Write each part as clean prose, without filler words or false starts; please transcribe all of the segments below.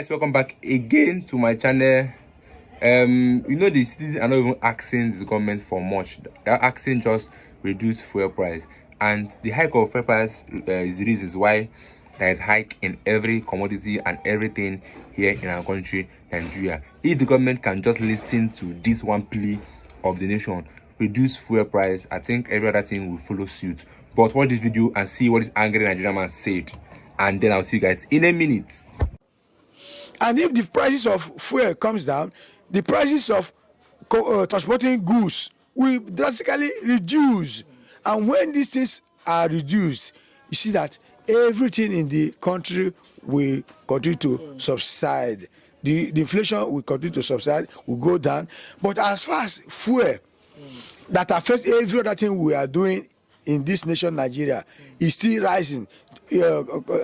Guys, welcome back again to my channel. The citizens are not even asking the government for much. They're asking just reduce fuel price, and the hike of fuel price is the reasons why there is hike in every commodity and everything here in our country, Nigeria. If the government can just listen to this one plea of the nation, reduce fuel price, I think every other thing will follow suit. But watch this video and see what this angry Nigerian man said, and then I'll see you guys in a minute. And if the prices of fuel comes down, the prices of transporting goods will drastically reduce. And when these things are reduced, you see that everything in the country will continue to subside. The inflation will continue to subside, will go down. But as far as fuel that affects every other thing we are doing in this nation, Nigeria, is still rising.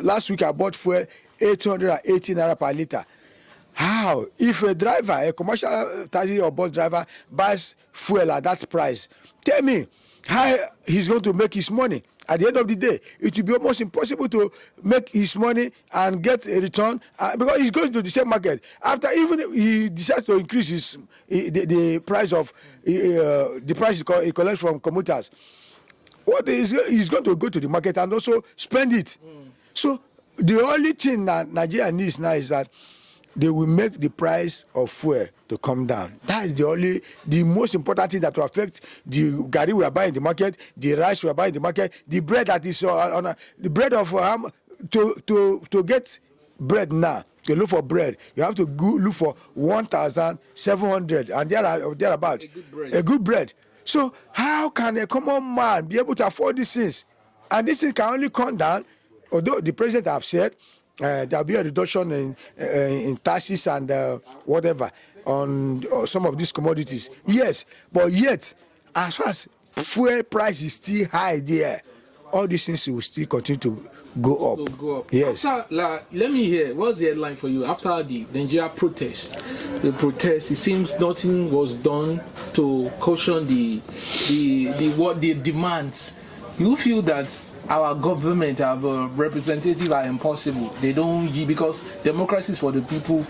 Last week I bought fuel 880 naira per liter. How? If a driver, a commercial taxi or bus driver, buys fuel at that price, tell me how he's going to make his money. At the end of the day, it will be almost impossible to make his money and get a return because he's going to the same market. After even he decides to increase the price of the price he collects from commuters, what is he's going to go to the market and also spend it. So the only thing that Nigeria needs now is that they will make the price of fuel to come down. That is the most important thing that will affect the garri we are buying in the market, the rice we are buying in the market, the bread that is the bread of to get bread now. To look for bread, you have to go look for 1,700 and thereabout. A good bread. So how can a common man be able to afford these things? And this thing can only come down, although the president have said there will be a reduction in taxes and whatever on some of these commodities. Yes, but yet, as far as fuel price is still high there, all these things will still continue to go up. Yes. After, let me hear, what's the headline for you? After the Nigeria protest, it seems nothing was done to caution the demands. You feel that our government, our representative are impossible. They don't yield because democracy is for the people,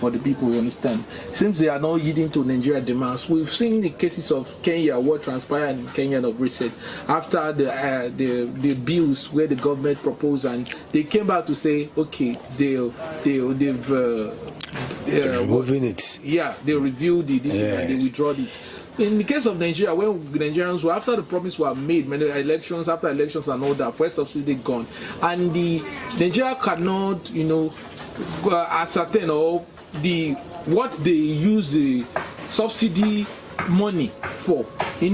you understand? Since they are not yielding to Nigeria demands, we've seen the cases of Kenya, what transpired in Kenya of recent, after the bills where the government proposed and they came back to say, okay, they've removing it. Yeah, they reviewed the decision and they withdrew it. In the case of Nigeria, when Nigerians were, after the promise were made, many elections, after elections and all that, first subsidy gone, and Nigeria cannot, ascertain or what they use the subsidy money for. They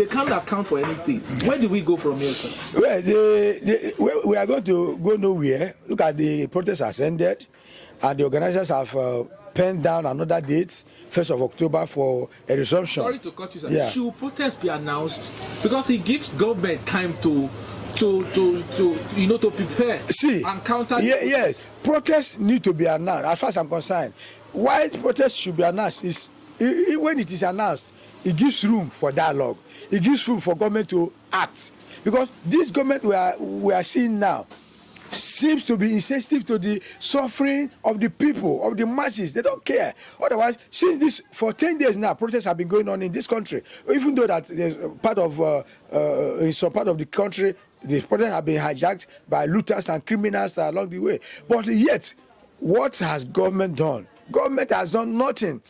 can't account for anything. Where do we go from here, sir? Well, we are going to go nowhere. Look at the protest has ended, and the organizers have penned down another date, 1st of October, for a resumption. Sorry to cut you, sir. Yeah. Should protest be announced? Because it gives government time to prepare and counter. Yes, protests need to be announced. As far as I'm concerned, why protests should be announced is when it is announced, it gives room for dialogue. It gives room for government to act. Because this government we are seeing now seems to be insensitive to the suffering of the people, of the masses. They don't care. Otherwise, since this for 10 days now, protests have been going on in this country. Even though that there's part of in some part of the country, the protests have been hijacked by looters and criminals along the way. But yet, what has government done? Government has done nothing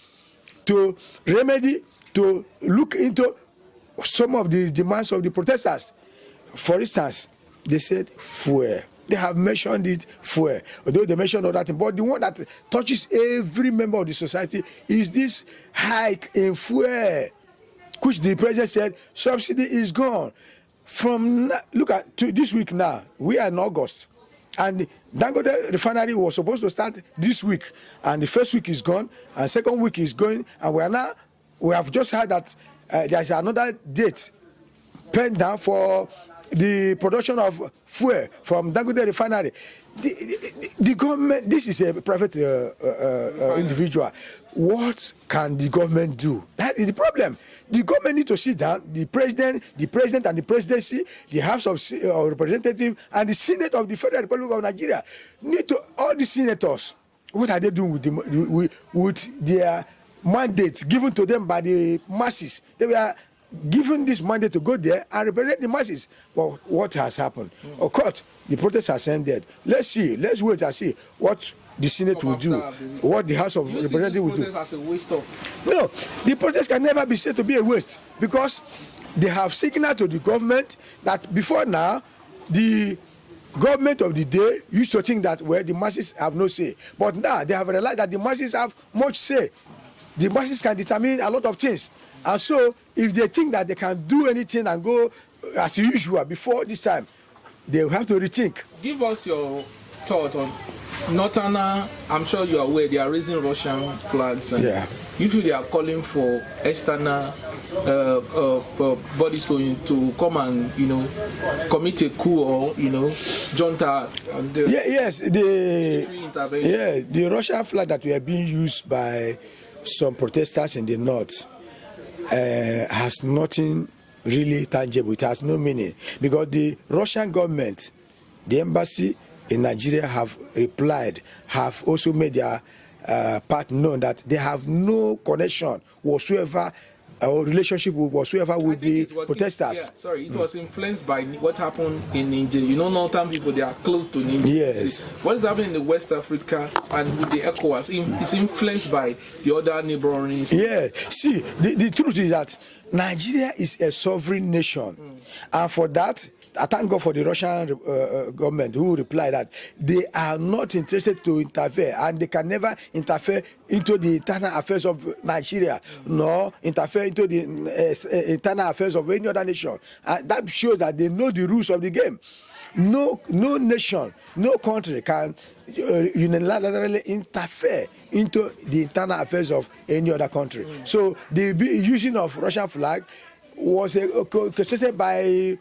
to remedy, to look into some of the demands of the protesters. For instance, they said fuel. They have mentioned it fuel, although they mentioned other things. But the one that touches every member of the society is this hike in fuel, which the president said subsidy is gone. Look at this week now, we are in August, and Dangote refinery was supposed to start this week, and the first week is gone, and second week is going, and we have just heard that there is another date penned down for the production of fuel from Dangote refinery. The government, this is a private individual. What can the government do? That is the problem. The government need to sit down. The president and the presidency, the House of Representatives and the Senate of the Federal Republic of Nigeria need to, all the senators, what are they doing with their mandates given to them by the masses? They were given this mandate to go there and represent the masses. Well, what has happened? Of course, the protests are ended. Let's wait and see what the Senate will do, what the House of Representatives will do. As a waste of... No, the protest can never be said to be a waste, because they have signaled to the government that before now, the government of the day used to think that, well, the masses have no say. But now they have realized that the masses have much say. The masses can determine a lot of things. And so, if they think that they can do anything and go as usual before this time, they will have to rethink. Give us your thought on Northern. I'm sure you are aware they are raising Russian flags, and usually they are calling for external bodies to come and commit a coup or junta. The Russian flag that were being used by some protesters in the north has nothing really tangible. It has no meaning, because the Russian government, the embassy in Nigeria have also made their part known that they have no connection whatsoever or relationship whatsoever with the protesters. It was influenced by what happened in Nigeria. Northern people, they are close to Nigeria. Yes. What is happening in the West Africa and with the ECOWAS is influenced by the other neighboring states. Yeah. See, the truth is that Nigeria is a sovereign nation, and for that, I thank God for the Russian government who replied that they are not interested to interfere, and they can never interfere into the internal affairs of Nigeria, nor interfere into the internal affairs of any other nation. That shows that they know the rules of the game. No nation, no country can unilaterally interfere into the internal affairs of any other country. So the using of Russian flag was orchestrated by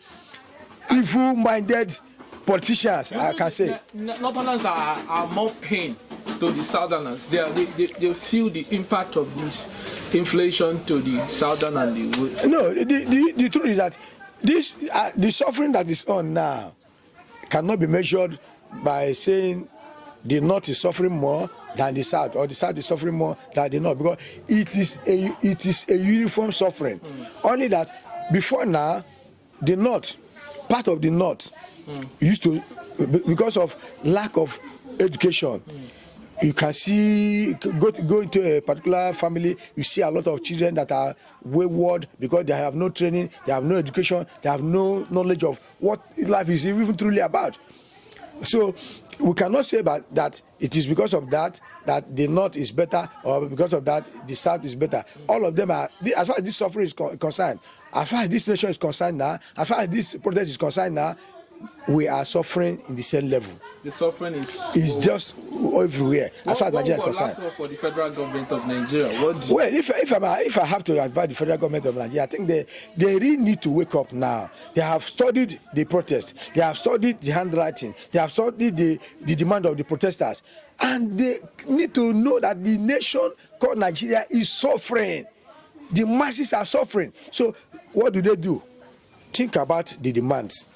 evil-minded politicians, I can say. Northerners are more pain to the Southerners. They feel the impact of this inflation to the Southern and the... No, the truth is that the suffering that is on now cannot be measured by saying the North is suffering more than the South, or the South is suffering more than the North, because it is a uniform suffering. Only that before now, the North, part of the North, used to, because of lack of education, you can see, go into a particular family, you see a lot of children that are wayward because they have no training, they have no education, they have no knowledge of what life is even truly about. So we cannot say that it is because of that the North is better, or because of that the South is better. All of them are, as far as this suffering is concerned, as far as this nation is concerned now, as far as this protest is concerned now, we are suffering in the same level. The suffering is just everywhere. As far as Nigeria is concerned. Last for the federal government of Nigeria. Well, if I have to advise the federal government of Nigeria, I think they really need to wake up now. They have studied the protest, they have studied the handwriting, they have studied the demand of the protesters, and they need to know that the nation called Nigeria is suffering. The masses are suffering. So what do? Think about the demands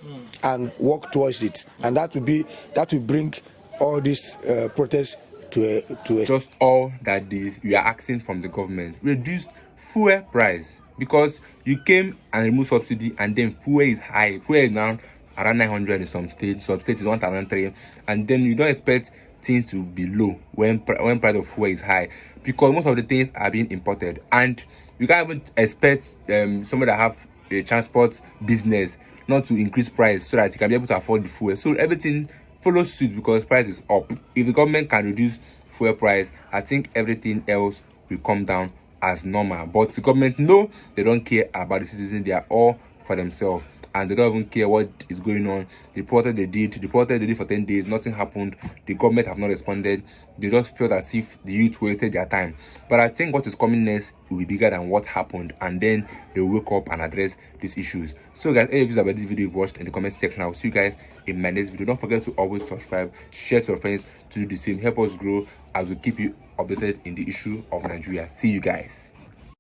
and work towards it, and that will bring all these protests to a just all that we are asking from the government. Reduce fuel price, because you came and removed subsidy, and then fuel is high. Fuel is now around 900 in some states is 1,300, and then you don't expect things to be low when price of fuel is high, because most of the things are being imported, and you can't even expect somebody that have a transport business not to increase price so that you can be able to afford the fuel. So everything follows suit because price is up. If the government can reduce fuel price, I think everything else will come down as normal. But the government, no, they don't care about the citizens. They are all for themselves, and they don't even care what is going on. They reported they did for 10 days, nothing happened. The government have not responded. They just felt as if the youth wasted their time. But I think what is coming next will be bigger than what happened, and then they will wake up and address these issues. So guys, any views about this video you've watched in the comment section. I will see you guys in my next video. Don't forget to always subscribe, share to your friends to do the same. Help us grow as we keep you updated in the issue of Nigeria. See you guys.